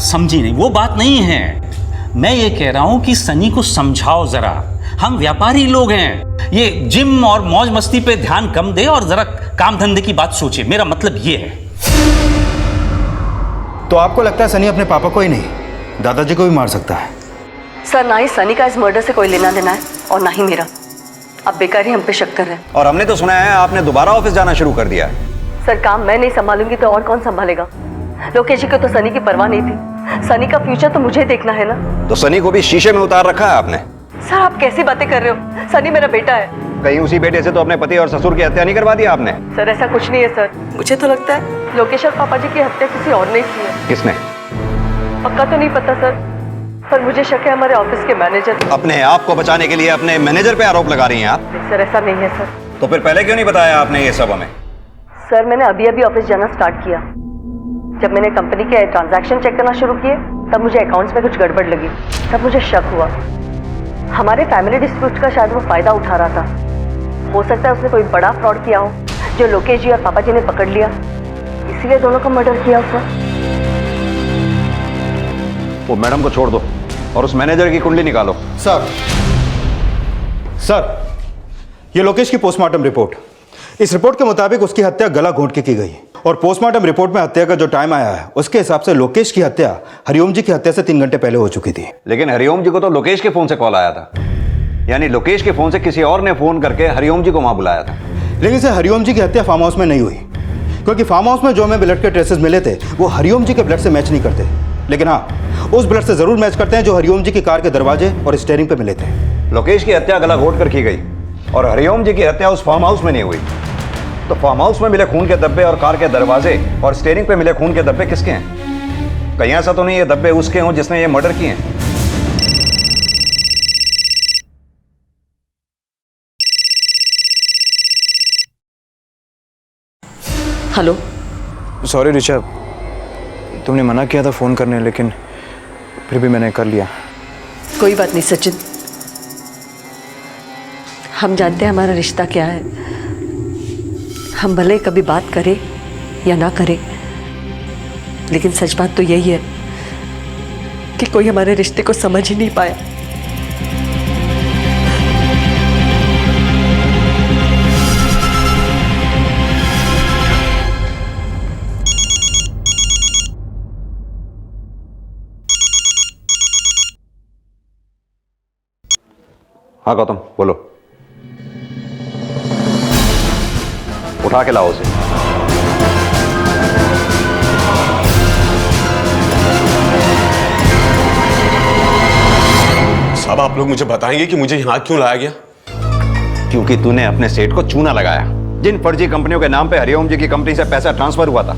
समझी नहीं, वो बात नहीं है। मैं ये कह रहा हूं कि सनी को समझाओ जरा, हम व्यापारी लोग हैं। ये जिम और मौज मस्ती पे ध्यान कम दे और जरा काम धंधे की बात सोचे। मेरा मतलब ये है। तो आपको लगता है सनी अपने पापा को ही नहीं, दादाजी को भी मार सकता है? सर, ना ही सनी का इस मर्डर से कोई लेना देना है और ना ही मेरा। आप बेकार ही हम पे शक कर रहे हैं। और हमने तो सुना है आपने दोबारा ऑफिस जाना शुरू कर दिया है। सर, काम मैं नहीं संभालूंगी तो और कौन संभालेगा? लोकेश जी को तो सनी की परवाह नहीं थी। सनी का फ्यूचर तो मुझे देखना है ना। तो सनी को भी शीशे में उतार रखा है आपने। सर, आप कैसी बातें कर रहे हो? सनी मेरा बेटा है। कहीं उसी बेटे से तो अपने पति और ससुर की हत्या नहीं करवा दी आपने? सर, ऐसा कुछ नहीं है सर। मुझे तो लगता है लोकेश और पापा जी की हत्या किसी और ने की है। किसने? पक्का तो नहीं पता सर, पर मुझे शक है हमारे ऑफिस के मैनेजर। अपने आप को बचाने के लिए अपने मैनेजर पे आरोप लगा रही हैं आप? सर ऐसा नहीं है सर। तो फिर पहले क्यों नहीं बताया आपने ये सब हमें? सर मैंने अभी अभी ऑफिस जाना स्टार्ट किया। जब मैंने कंपनी के ट्रांजैक्शन चेक करना शुरू किए तब मुझे अकाउंट्स में कुछ गड़बड़ लगी। तब मुझे शक हुआ हमारे फैमिली डिस्प्यूट का शायद वो फायदा उठा रहा था। हो सकता है उसने कोई बड़ा फ्रॉड किया हो जो लोकेश जी और पापा जी ने पकड़ लिया, इसीलिए दोनों का मर्डर किया उसने। वो मैडम को छोड़ दो और उस मैनेजर की कुंडली निकालो। सर ये लोकेश की पोस्टमार्टम रिपोर्ट, इस रिपोर्ट के मुताबिक उसकी हत्या गला घोंट के की गई और पोस्टमार्टम रिपोर्ट में हत्या का जो टाइम आया है उसके हिसाब से लोकेश की हत्या हरिओम जी की हत्या से 3 घंटे पहले हो चुकी थी। लेकिन हरिओम जी को तो लोकेश के फोन से कॉल आया था, यानी लोकेश के फोन से किसी और ने फोन करके हरिओम जी को वहां बुलाया था। लेकिन सर हरिओम जी की हत्या फार्म हाउस में नहीं हुई, क्योंकि फार्म हाउस में जो हमें ब्लड के ट्रेसेस मिले थे वो हरिओम जी के ब्लड से मैच नहीं करते, लेकिन हाँ उस ब्लड से जरूर मैच करते हैं जो हरिओम जी की कार के दरवाजे और स्टीयरिंग पे मिले थे। लोकेश की हत्या गला घोंट कर की गई और हरिओम जी की हत्या उस फार्म हाउस में नहीं हुई, तो फार्म हाउस में मिले खून के धब्बे और कार के दरवाजे और स्टीयरिंग पे मिले खून के धब्बे किसके हैं? कहीं ऐसा तो नहीं ये धब्बे उसके हों जिसने ये मर्डर किए हैं? हेलो। सॉरी ऋचा, तुमने मना किया था फ़ोन करने, लेकिन फिर भी मैंने कर लिया। कोई बात नहीं सचिन, हम जानते हैं हमारा रिश्ता क्या है। हम भले कभी बात करें या ना करें, लेकिन सच बात तो यही है कि कोई हमारे रिश्ते को समझ ही नहीं पाया। हाँ गौतम बोलो। उठा के लाओ उसे। साहब आप लोग मुझे बताएंगे कि मुझे यहाँ क्यों लाया गया? क्योंकि तूने अपने सेठ को चूना लगाया। जिन फर्जी कंपनियों के नाम पे हरिओम जी की कंपनी से पैसा ट्रांसफर हुआ था,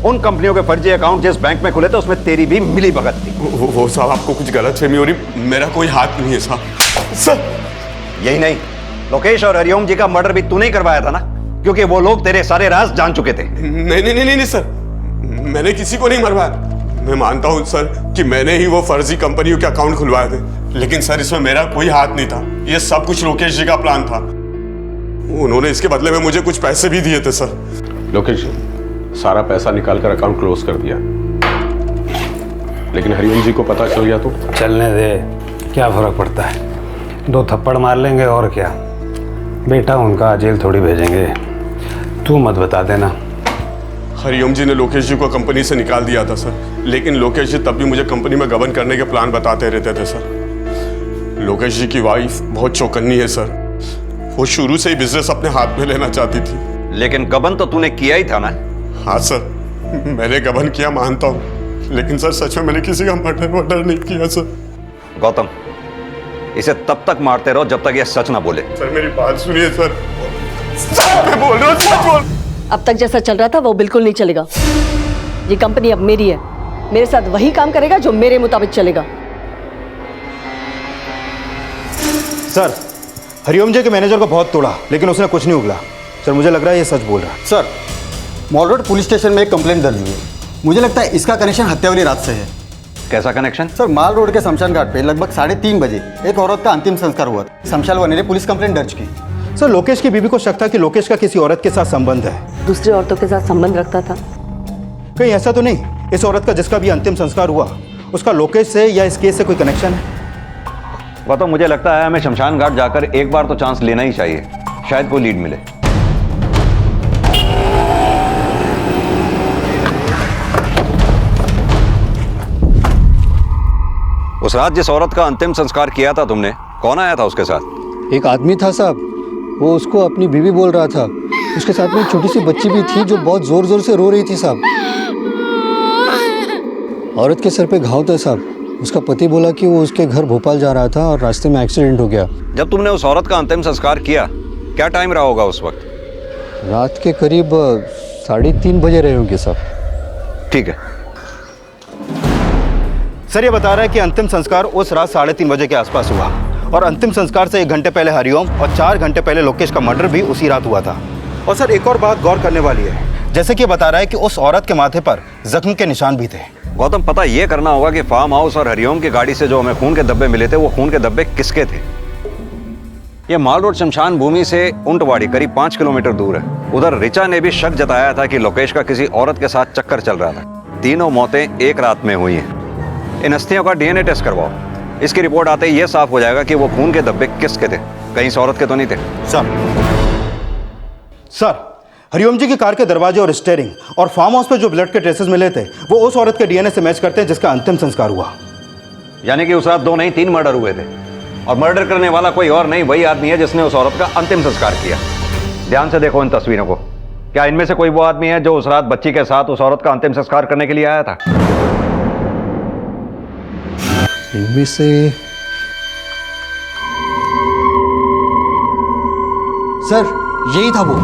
उन कंपनियों के फर्जी अकाउंट जिस बैंक में खुले थे उसमें तेरी भी मिली भगत थी। वो साहब आपको कुछ गलतफहमी हो रही, मेरा कोई हाथ नहीं है साहब। सर यही नहीं, लोकेश और हरिओम जी का मर्डर भी तूने ही करवाया था ना, क्योंकि वो लोग तेरे सारे राज जान चुके थे। नहीं सर, मैंने किसी को नहीं मरवाया। मैं मानता हूं सर कि मैंने ही वो फर्जी कंपनियों के अकाउंट खुलवाए थे, लेकिन सर इसमें मेरा कोई हाथ नहीं था। ये सब कुछ लोकेश जी का प्लान था। उन्होंने इसके बदले में मुझे कुछ पैसे भी दिए थे सर। लोकेश जी सारा पैसा निकालकर अकाउंट क्लोज कर दिया, लेकिन हरिओम जी को पता चल गया तो? चलने दे, क्या फर्क पड़ता है, 2 थप्पड़ मार लेंगे और क्या। बेटा उनका जेल थोड़ी भेजेंगे, तू मत बता देना। हरिओम जी ने लोकेश जी को कंपनी से निकाल दिया था सर, लेकिन लोकेश जी तब भी मुझे कंपनी में गबन करने के प्लान बताते रहते थे सर। लोकेश जी की वाइफ बहुत चौकन्नी है सर, वो शुरू से ही बिजनेस अपने हाथ में लेना चाहती थी। लेकिन गबन तो तूने किया ही था ना? हाँ सर, मैंने गबन किया मानता हूँ, लेकिन सर सच में मैंने किसी का मर्डर नहीं किया सर। गौतम इसे तब तक मारते रहो जब तक ये सच ना बोले। सर मेरी बात सुनिए सर, मैं बोल रहा हूँ सच बोल। अब तक जैसा चल रहा था वो बिल्कुल नहीं चलेगा। ये कंपनी अब मेरी है, मेरे साथ वही काम करेगा जो मेरे मुताबिक चलेगा। सर हरिओम जी के मैनेजर को बहुत तोड़ा, लेकिन उसने कुछ नहीं उगला। सर मुझे लग रहा है ये सच बोल रहा है। Sir mall road police station में एक कंप्लेंट दर्ज हुई है। मुझे लगता है इसका कनेक्शन हत्या वाली रात से है। कैसा कनेक्शन? सर माल रोड के शमशान घाट पे लगभग 3:30 बजे एक औरत का अंतिम संस्कार हुआ था। शमशान वाले ने पुलिस कंप्लेंट दर्ज की। सर लोकेश की बीवी को शक था कि लोकेश का किसी औरत के साथ संबंध है। दूसरी औरतों के साथ संबंध रखता था? कहीं ऐसा तो नहीं इस औरत का जिसका भी अंतिम संस्कार हुआ उसका लोकेश से या इस केस से कोई कनेक्शन है? वह तो मुझे लगता है हमें शमशान घाट जाकर एक बार तो चांस लेना ही चाहिए, शायद कोई लीड मिले। उस रात जिस औरत का अंतिम संस्कार किया था तुमने, कौन आया था उसके साथ? एक आदमी था साहब, वो उसको अपनी बीवी बोल रहा था। उसके साथ में एक छोटी सी बच्ची भी थी जो बहुत जोर जोर से रो रही थी साहब। औरत के सर पे घाव था साहब। उसका पति बोला कि वो उसके घर भोपाल जा रहा था और रास्ते में एक्सीडेंट हो गया। जब तुमने उस औरत का अंतिम संस्कार किया, क्या टाइम रहा होगा उस वक्त? रात के करीब 3:30 बजे रहे होंगे साहब। ठीक है सर ये बता रहा है कि अंतिम संस्कार उस रात 3:30 बजे के आसपास हुआ और अंतिम संस्कार से 1 घंटे पहले हरिओम और 4 घंटे पहले लोकेश का मर्डर भी उसी रात हुआ था। और सर एक और बात गौर करने वाली है, जैसे कि बता रहा है कि उस औरत के माथे पर जख्म के निशान भी थे। गौतम, पता ये करना होगा कि फार्म हाउस और हरिओम की गाड़ी से जो हमें खून के धब्बे मिले थे, वो खून के धब्बे किसके थे। ये माल रोड शमशान भूमि से ऊंटवाड़ी करीब 5 किलोमीटर दूर है। उधर रिचा ने भी शक जताया था कि लोकेश का किसी औरत के साथ चक्कर चल रहा था। तीनों मौतें एक रात में हुई हैं। इन अस्थियों का डीएनए टेस्ट करवाओ। इसकी रिपोर्ट आते ही यह साफ हो जाएगा कि वो खून के धब्बे किसके थे, कहीं इस औरत के तो नहीं थे। सर हरिओम जी की कार के दरवाजे और स्टीयरिंग और फार्म हाउस पे जो ब्लड के ट्रेसेस मिले थे वो उस औरत के डीएनए से मैच करते हैं जिसका अंतिम संस्कार हुआ। यानी कि उस रात 2 नहीं 3 मर्डर हुए थे और मर्डर करने वाला कोई और नहीं, वही आदमी है जिसने उस औरत का अंतिम संस्कार किया। ध्यान से देखो इन तस्वीरों को। क्या इनमें से कोई वो आदमी है जो उस रात बच्ची के साथ उस औरत का अंतिम संस्कार करने के लिए आया था? इनमें से सर यही था वो।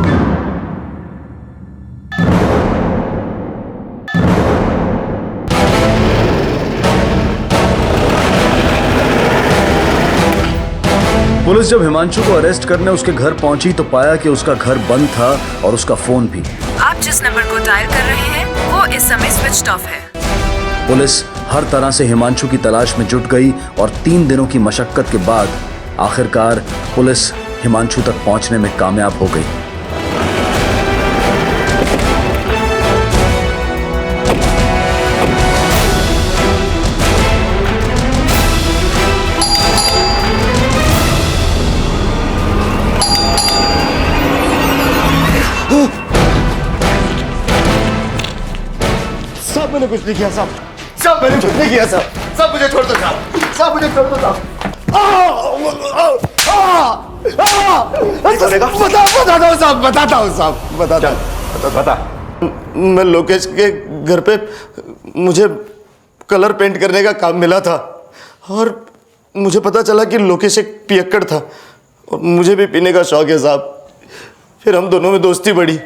पुलिस जब हिमांशु को अरेस्ट करने उसके घर पहुंची तो पाया कि उसका घर बंद था और उसका फोन भी। आप जिस नंबर को डायल कर रहे हैं वो इस समय स्विच ऑफ है। पुलिस हर तरह से हिमांशु की तलाश में जुट गई और 3 दिनों की मशक्कत के बाद आखिरकार पुलिस हिमांशु तक पहुंचने में कामयाब हो गई। सब मैंने कुछ नहीं किया साहब, सब मैंने कुछ नहीं किया साहब, सब मुझे छोड़ दो साहब, सब मुझे छोड़ दो साहब। बताता हूँ साहब, बताता हूँ साहब, बताता हूँ। बता। मैं लोकेश के घर पे मुझे कलर पेंट करने का काम मिला था और मुझे पता चला कि लोकेश एक पियक्कड़ था और मुझे भी पीने का शौक है साहब। फिर हम दोनों में दोस्ती बढ़ी।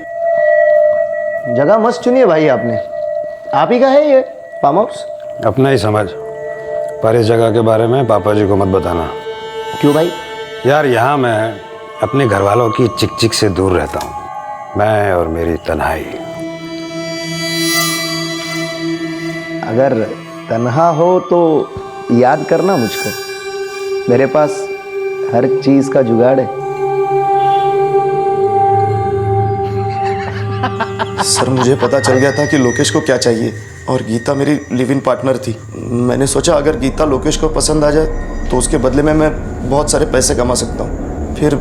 जगह मस्त चुनी है भाई आपने। आप ही का है ये फार्म हाउस? अपना ही समझ, पर इस जगह के बारे में पापा जी को मत बताना। क्यों भाई? यार यहाँ मैं अपने घर वालों की चिक चिक से दूर रहता हूँ, मैं और मेरी तन्हाई। अगर तन्हा हो तो याद करना मुझको, मेरे पास हर चीज का जुगाड़ है। सर मुझे पता चल गया था कि लोकेश को क्या चाहिए और गीता मेरी लिव इन पार्टनर थी। मैंने सोचा अगर गीता लोकेश को पसंद आ जाए तो उसके बदले में मैं बहुत सारे पैसे कमा सकता हूँ। फिर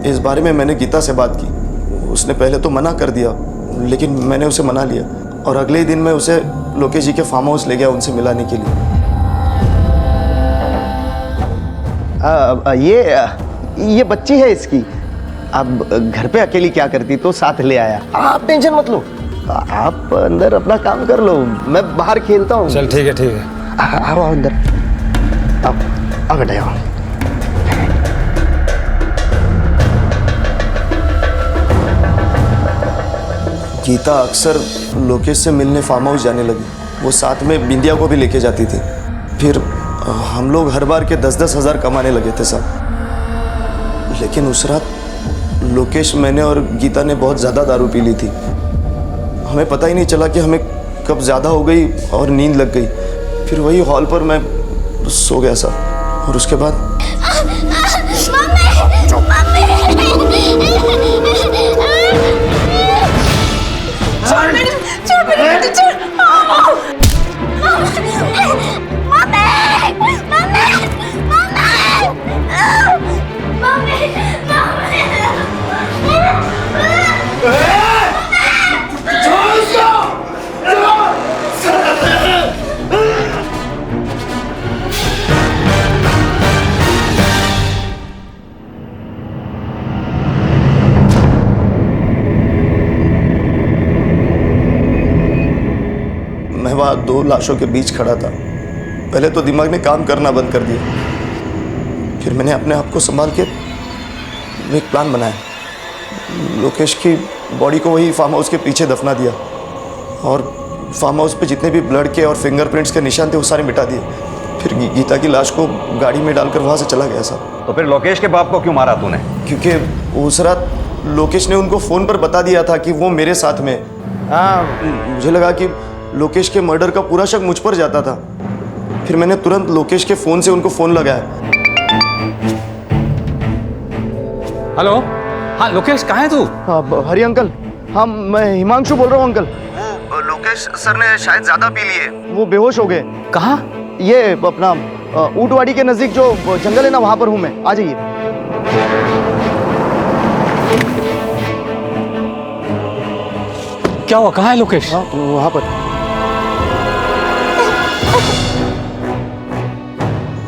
इस बारे में मैंने गीता से बात की। उसने पहले तो मना कर दिया, लेकिन मैंने उसे मना लिया और अगले ही दिन मैं उसे लोकेश जी के फार्म हाउस ले गया उनसे मिलाने के लिए। ये बच्ची है इसकी। अब घर पे अकेली क्या करती तो साथ ले आया। आप टेंशन मत लो, आप अंदर अपना काम कर लो, मैं बाहर खेलता हूँ। चल ठीक है, ठीक है। आओ अंदर, आओ बेटा आओ। गीता अक्सर लोकेश से मिलने फार्म हाउस जाने लगी। वो साथ में बिंदिया को भी लेके जाती थी। फिर हम लोग हर बार के 10-10 हज़ार कमाने लगे थे साहब। लेकिन उस रात लोकेश, मैंने और गीता ने बहुत ज़्यादा दारू पी ली थी। हमें पता ही नहीं चला कि हमें कब ज़्यादा हो गई और नींद लग गई। फिर वही हॉल पर मैं सो गया साहब और उसके बाद मैं वहाँ 2 लाशों के बीच खड़ा था। पहले तो दिमाग ने काम करना बंद कर दिया। फिर मैंने अपने आप को संभाल के एक प्लान बनाया। लोकेश की बॉडी को वही फार्म हाउस के पीछे दफना दिया और फार्म हाउस पे जितने भी ब्लड के और फिंगरप्रिंट्स के निशान थे वो सारे मिटा दिए। फिर गीता की लाश को गाड़ी में डालकर वहाँ से चला गया साहब। तो फिर लोकेश के बाप को क्यों मारा तूने? क्योंकि उस रात लोकेश ने उनको फ़ोन पर बता दिया था कि वो मेरे साथ में। मुझे लगा कि लोकेश के मर्डर का पूरा शक मुझ पर जाता था। फिर मैंने तुरंत लोकेश के फ़ोन से उनको फ़ोन लगाया। हेलो, हाँ लोकेश, कहाँ है तू? हाँ हरी अंकल, हाँ मैं हिमांशु बोल रहा हूँ अंकल। लोकेश सर ने शायद ज़्यादा पी लिए, वो बेहोश हो गए। कहाँ? ये अपना ऊंटवाड़ी के नज़दीक जो जंगल है ना, वहाँ पर हूँ मैं, आ जाइए। क्या हुआ, कहाँ है लोकेश? हाँ वहाँ पर।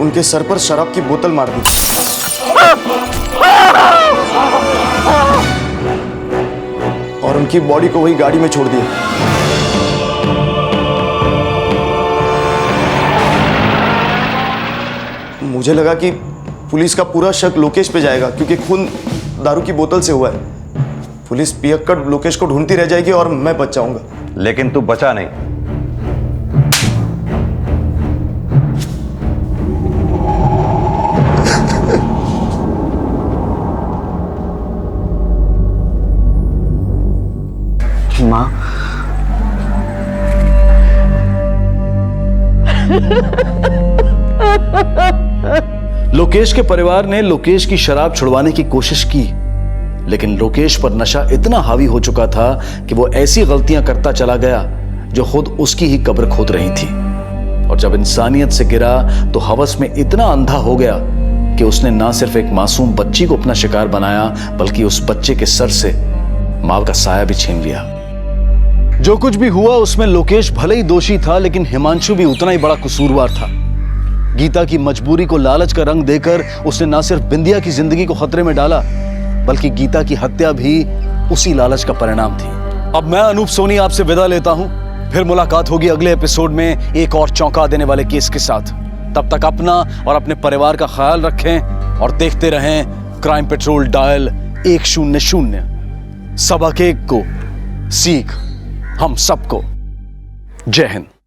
उनके सर पर शराब की बोतल मार दी और उनकी बॉडी को वही गाड़ी में छोड़ दिया। मुझे लगा कि पुलिस का पूरा शक लोकेश पे जाएगा क्योंकि खून दारू की बोतल से हुआ है। पुलिस पियक्कड़ लोकेश को ढूंढती रह जाएगी और मैं बच जाऊंगा। लेकिन तू बचा नहीं। माँ, लोकेश के परिवार ने लोकेश की शराब छुड़वाने की कोशिश की, लेकिन लोकेश पर नशा इतना हावी हो चुका था कि वो ऐसी गलतियां करता चला गया जो खुद उसकी ही कब्र खोद रही थी। और जब इंसानियत से गिरा तो हवस में इतना अंधा हो गया कि उसने ना सिर्फ एक मासूम बच्ची को अपना शिकार बनाया बल्कि उस बच्चे के सर से मां का साया भी छीन लिया। जो कुछ भी हुआ उसमें लोकेश भले ही दोषी था, लेकिन हिमांशु भी उतना ही बड़ा कसूरवार था। गीता की मजबूरी को लालच का रंग देकर उसने ना सिर्फ बिंदिया की जिंदगी को खतरे में डाला बल्कि गीता की हत्या भी उसी लालच का परिणाम थी। अब मैं अनूप सोनी आपसे विदा लेता हूं। फिर मुलाकात होगी अगले एपिसोड में एक और चौंका देने वाले केस के साथ। तब तक अपना और अपने परिवार का ख्याल रखें और देखते रहें क्राइम पेट्रोल डायल 100। सबक एक को सीख हम सबको। जय हिंद।